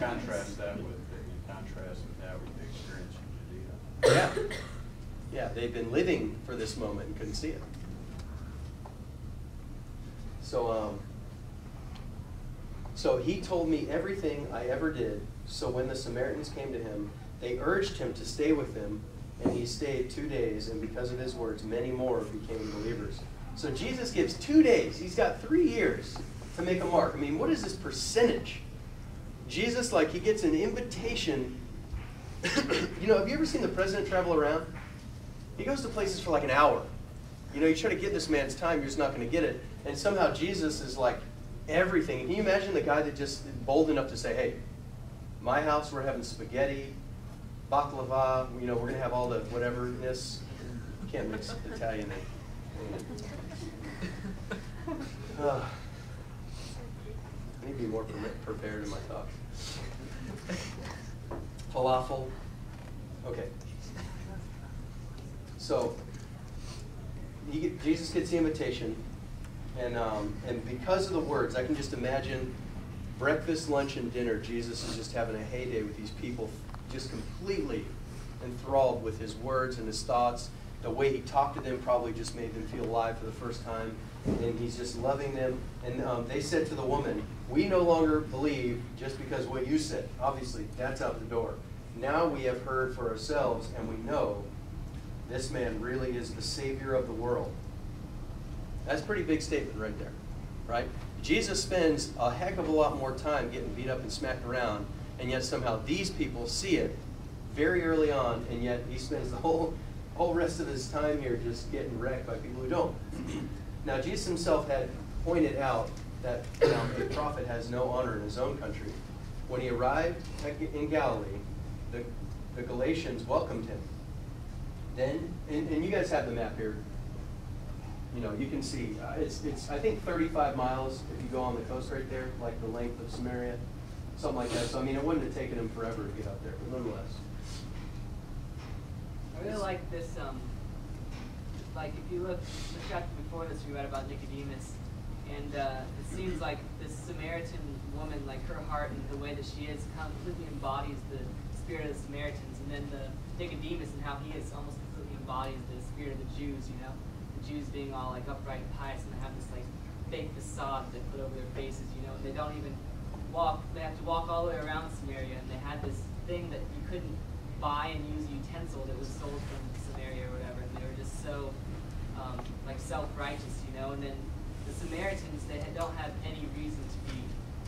Contrast that with the experience in Judea. Yeah. Yeah, they've been living for this moment and couldn't see it. So he told me everything I ever did. So when the Samaritans came to him, they urged him to stay with them, and he stayed 2 days, and because of his words, many more became believers. So Jesus gives 2 days. He's got 3 years to make a mark. I mean, what is this percentage? Jesus, like, he gets an invitation. You know, have you ever seen the president travel around? He goes to places for like an hour. You know, you try to get this man's time, you're just not going to get it. And somehow Jesus is like everything. Can you imagine the guy that just bold enough to say, hey, my house, we're having spaghetti, baklava, you know, we're going to have all the whatever-ness. You can't mix Italian and I need to be more prepared in my talk. Falafel. Okay. So Jesus gets the invitation, and because of the words, I can just imagine breakfast, lunch, and dinner. Jesus is just having a heyday with these people, just completely enthralled with his words and his thoughts. The way he talked to them probably just made them feel alive for the first time, and he's just loving them. And they said to the woman, we no longer believe just because what you said. Obviously, that's out the door. Now we have heard for ourselves, and we know this man really is the Savior of the world. That's a pretty big statement right there, right? Jesus spends a heck of a lot more time getting beat up and smacked around, and yet somehow these people see it very early on, and yet he spends the whole rest of his time here just getting wrecked by people who don't. Now, Jesus himself had pointed out that a prophet has no honor in his own country. When he arrived in Galilee, the Galatians welcomed him. Then, and you guys have the map here. You know, you can see, it's I think 35 miles if you go on the coast right there, like the length of Samaria, something like that. So, I mean, it wouldn't have taken him forever to get up there, but nonetheless. I really like this, like if you look, the chapter before this, we read about Nicodemus, and it seems like this Samaritan woman, like her heart and the way that she is, completely embodies the spirit of the Samaritans, and then the Nicodemus and how he is almost completely embodies the spirit of the Jews, you know? The Jews being all like upright and pious, and they have this like fake facade they put over their faces, you know, and they don't even walk, they have to walk all the way around Samaria, and they had this thing that you couldn't buy and use a utensil that was sold from Samaria or whatever, and they were just so like self-righteous, you know, and then the Samaritans, they don't have any reason to be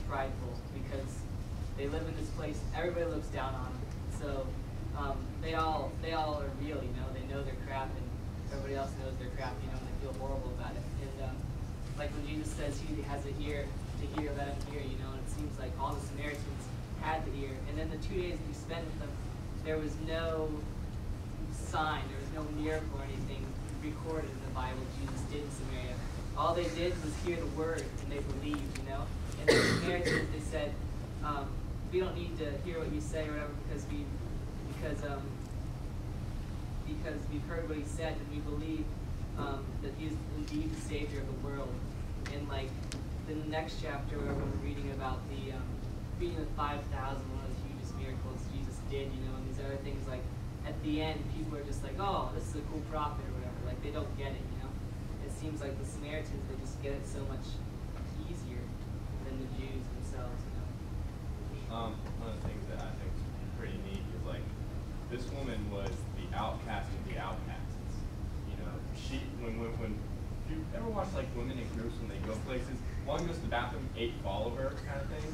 prideful because they live in this place, everybody looks down on them, so they all are real, you know, they know their crap, and everybody else knows their crap, you know, and they feel horrible about it. And like when Jesus says he has an ear to hear, let him hear, you know, and it seems like all the Samaritans had the ear. And then the 2 days we spent with them, there was no sign, there was no miracle or anything recorded in the Bible Jesus did in Samaria. All they did was hear the word, and they believed, you know. And the Samaritans, they said, we don't need to hear what you say or whatever because we've heard what he said, and we believe that he is indeed the Savior of the world. And like the next chapter where we're reading about the feeding the 5,000, one of the hugest miracles Jesus did, you know, and these other things, like at the end, people are just like, oh, this is a cool prophet or whatever. Like they don't get it, you know. It seems like the Samaritans, they just get it so much easier than the Jews themselves, you know. One of the things that I think is pretty neat is like this woman was the outcast of the outcasts. You know, when you ever watch like women in groups when they go places, one goes to the bathroom, 8 follow her kind of thing,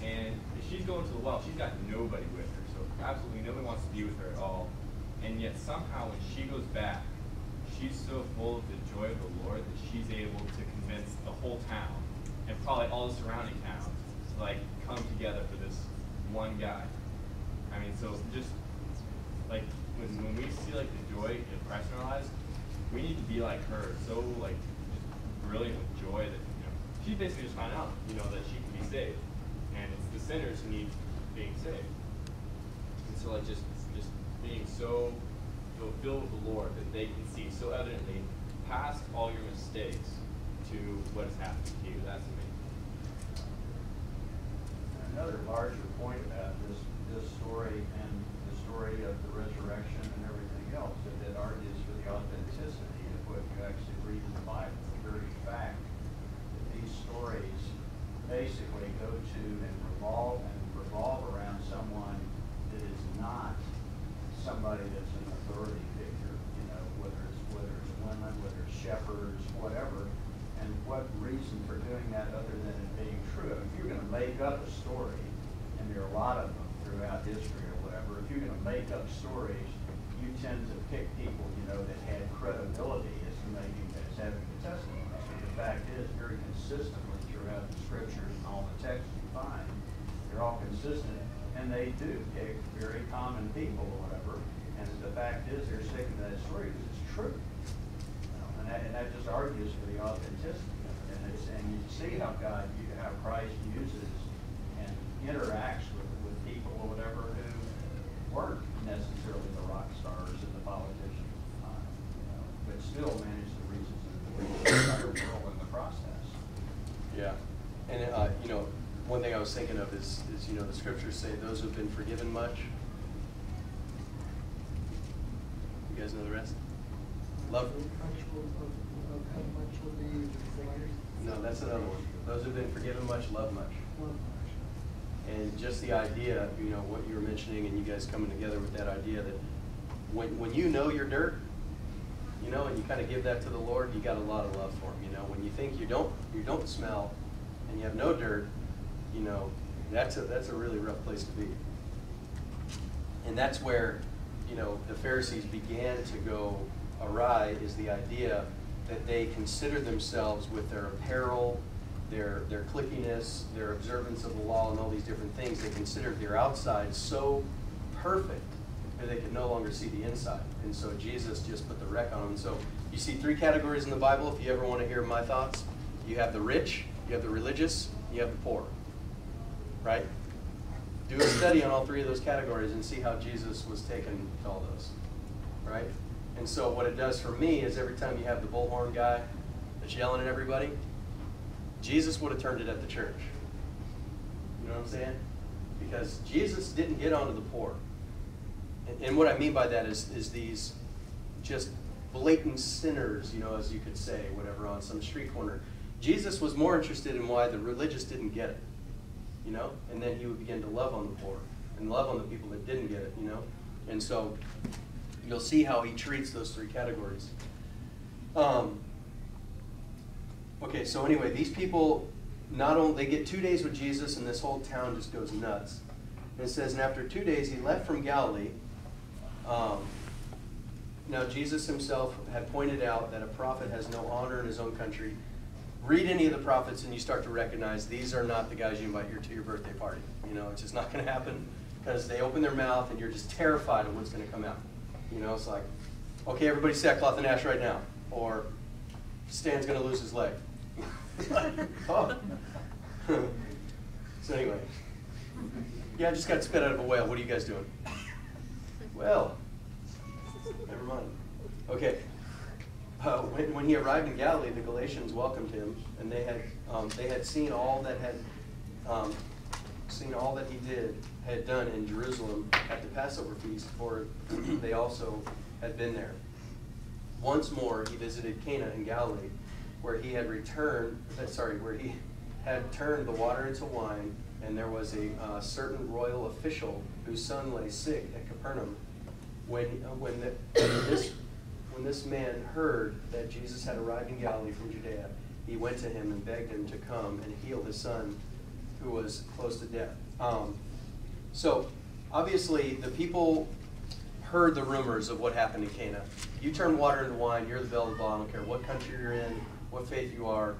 and if she's going to the well, she's got nobody with her, so absolutely nobody wants to be with her at all. And yet somehow when she goes back, she's so full of the joy of the Lord that she's able to convince the whole town and probably all the surrounding towns to like come together for this one guy. I mean, so just like when we see like the joy in Christ in our lives, we need to be like her, so like just brilliant with joy that, you know, she basically just found out, you know, that she can be saved, and it's the sinners who need being saved. And so like just being so filled with the Lord that they can see so evidently past all your mistakes to what is happening to you. That's amazing. Another larger point of go to and revolve around someone that is not somebody that's an authority figure, you know, whether it's women, whether it's shepherds, whatever. And what reason for doing that other than it being true? If you're going to make up a story, and there are a lot of them throughout history or whatever, if you're going to make up stories, you tend to pick people, you know, that had credibility as having the testimony. So the fact is, very consistently throughout the scriptures and all the texts you find, they're all consistent, and they do pick very common people or whatever. And the fact is, they're sticking to that story because it's true. And that just argues for the authenticity of it. And you see how Christ uses and interacts with people or whatever who weren't necessarily the rock stars and the politicians of the time, you know, but still managed to reach the entire world in the process. Yeah. And, you know, one thing I was thinking of is, you know, the scriptures say those who've been forgiven much. You guys know the rest? Love. No, that's another one. Those who've been forgiven much, love much. And just the idea, you know, what you were mentioning, and you guys coming together with that idea that when you know your dirt, you know, and you kind of give that to the Lord, you got a lot of love for Him. You know, when you think you don't smell, and you have no dirt, you know, that's a really rough place to be. And that's where, you know, the Pharisees began to go awry, is the idea that they consider themselves with their apparel, their cliquiness, their observance of the law, and all these different things. They considered their outside so perfect that they could no longer see the inside. And so Jesus just put the wreck on them. So you see 3 categories in the Bible, if you ever want to hear my thoughts. You have the rich, you have the religious, you have the poor. Right? Do a study on all 3 of those categories and see how Jesus was taken to all those. Right? And so what it does for me is every time you have the bullhorn guy that's yelling at everybody, Jesus would have turned it at the church. You know what I'm saying? Because Jesus didn't get onto the poor. And what I mean by that is these just blatant sinners, you know, as you could say, whatever, on some street corner. Jesus was more interested in why the religious didn't get it, you know? And then he would begin to love on the poor and love on the people that didn't get it, you know? And so you'll see how he treats those 3 categories. Okay, so anyway, these people, not only, they get 2 days with Jesus, and this whole town just goes nuts. And it says, and after 2 days he left from Galilee. Now Jesus himself had pointed out that a prophet has no honor in his own country. Read any of the prophets and you start to recognize these are not the guys you invite to your birthday party. You know, it's just not going to happen, because they open their mouth and you're just terrified of what's going to come out. You know, it's like, okay, everybody sackcloth and ash right now. Or Stan's going to lose his leg. Oh. So anyway. Yeah, I just got spit out of a whale. What are you guys doing? Well, never mind. Okay. When he arrived in Galilee, the Galatians welcomed him, and they had seen all that he had done in Jerusalem at the Passover feast, for they also had been there. Once more, he visited Cana in Galilee, where he had turned the water into wine, and there was a certain royal official whose son lay sick at Capernaum. When this man heard that Jesus had arrived in Galilee from Judea, he went to him and begged him to come and heal his son, who was close to death. So, obviously, the people heard the rumors of what happened in Cana. You turn water into wine, you're the Beelzebub. I don't care what country you're in, what faith you are.